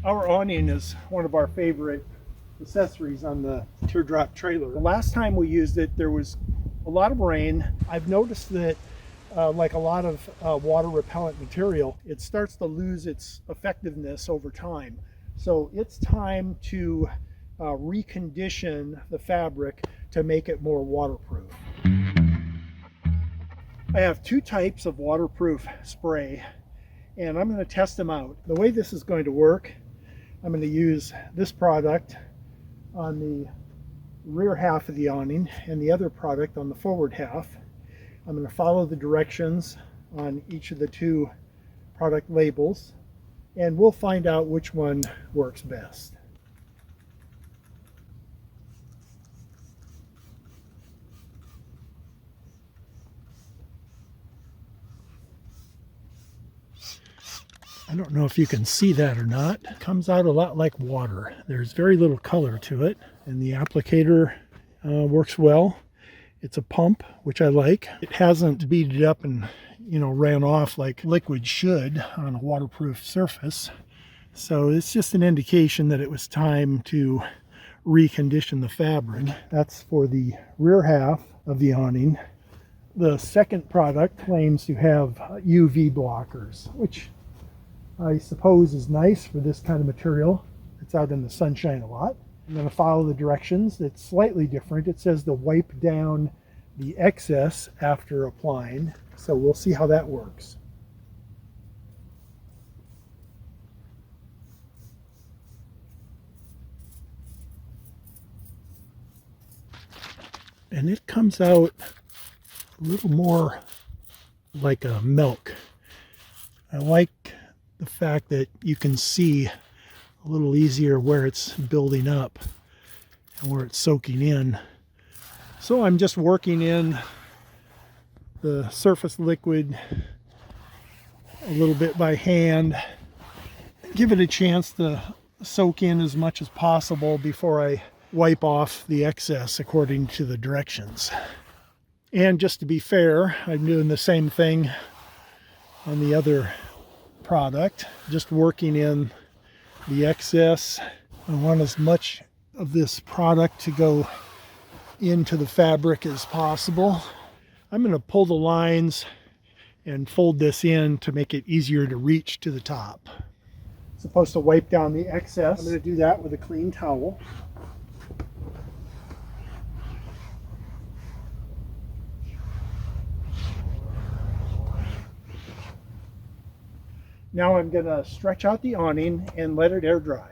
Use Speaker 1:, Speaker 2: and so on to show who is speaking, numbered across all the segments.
Speaker 1: Our awning is one of our favorite accessories on the teardrop trailer. The last time we used it, there was a lot of rain. I've noticed that like a lot of water repellent material, it starts to lose its effectiveness over time. So it's time to recondition the fabric to make it more waterproof. I have two types of waterproof spray, and I'm going to test them out. The way this is going to work, I'm going to use this product on the rear half of the awning and the other product on the forward half. I'm going to follow the directions on each of the two product labels, and we'll find out which one works best. I don't know if you can see that or not. It comes out a lot like water. There's very little color to it, and the applicator works well. It's a pump, which I like. It hasn't beaded up and ran off like liquid should on a waterproof surface. So it's just an indication that it was time to recondition the fabric. That's for the rear half of the awning. The second product claims to have UV blockers, which I suppose is nice for this kind of material. It's out in the sunshine a lot. I'm going to follow the directions. It's slightly different. It says to wipe down the excess after applying. So we'll see how that works. And it comes out a little more like a milk. I like the fact that you can see a little easier where it's building up and where it's soaking in. So I'm just working in the surface liquid a little bit by hand. Give it a chance to soak in as much as possible before I wipe off the excess according to the directions. And just to be fair, I'm doing the same thing on the other product, just working in the excess. I want as much of this product to go into the fabric as possible. I'm going to pull the lines and fold this in to make it easier to reach to the top. Supposed to wipe down the excess. I'm going to do that with a clean towel. Now I'm going to stretch out the awning and let it air dry.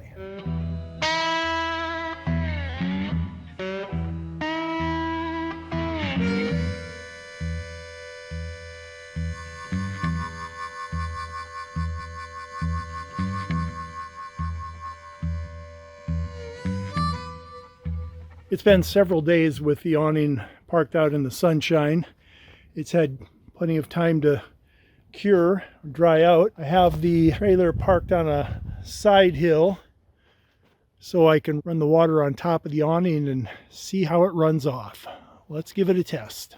Speaker 1: It's been several days with the awning parked out in the sunshine. It's had plenty of time to cure, dry out. I have the trailer parked on a side hill so I can run the water on top of the awning and see how it runs off. Let's give it a test.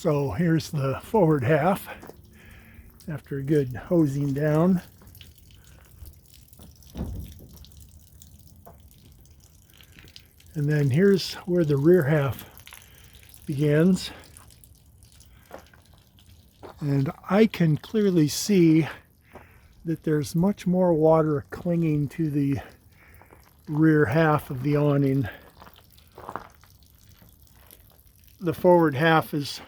Speaker 1: So here's the forward half after a good hosing down. And then here's where the rear half begins. And I can clearly see that there's much more water clinging to the rear half of the awning. The forward half is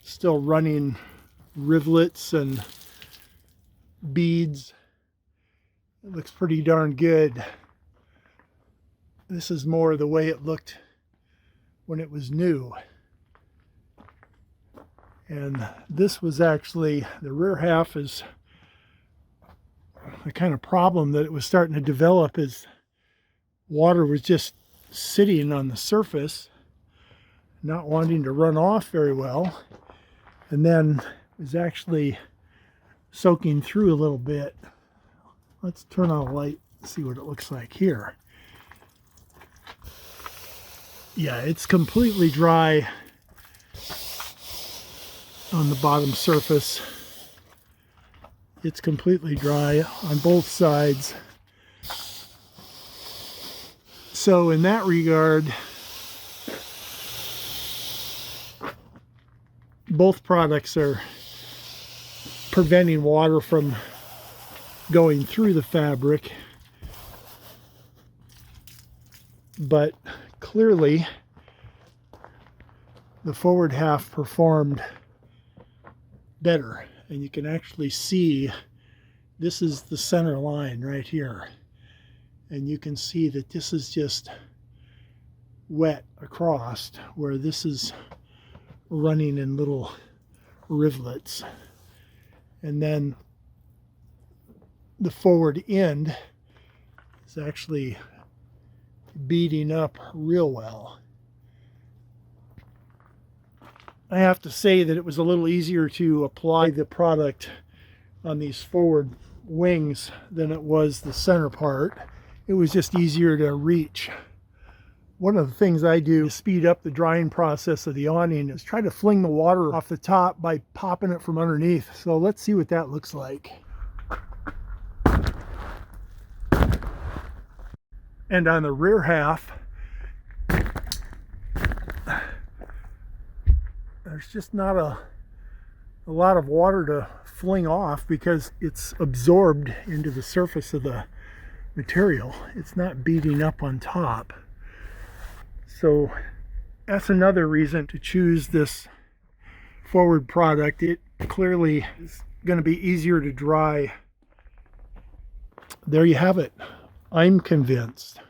Speaker 1: still running rivulets and beads. It looks pretty darn good. This is more the way it looked when it was new. And this was actually, the rear half is the kind of problem that it was starting to develop, is water was just sitting on the surface, not wanting to run off very well, and then is actually soaking through a little bit. Let's turn on a light and see what it looks like here. Yeah, it's completely dry on the bottom surface. It's completely dry on both sides. So in that regard, both products are preventing water from going through the fabric, but clearly the forward half performed better. And you can actually see this is the center line right here, and you can see that this is just wet across, where this is running in little rivulets. And then the forward end is actually beading up real well. I have to say that it was a little easier to apply the product on these forward wings than it was the center part. It was just easier to reach. One of the things I do to speed up the drying process of the awning is try to fling the water off the top by popping it from underneath. So let's see what that looks like. And on the rear half, there's just not a lot of water to fling off because it's absorbed into the surface of the material. It's not beating up on top. So that's another reason to choose this forward product. It clearly is going to be easier to dry. There you have it. I'm convinced.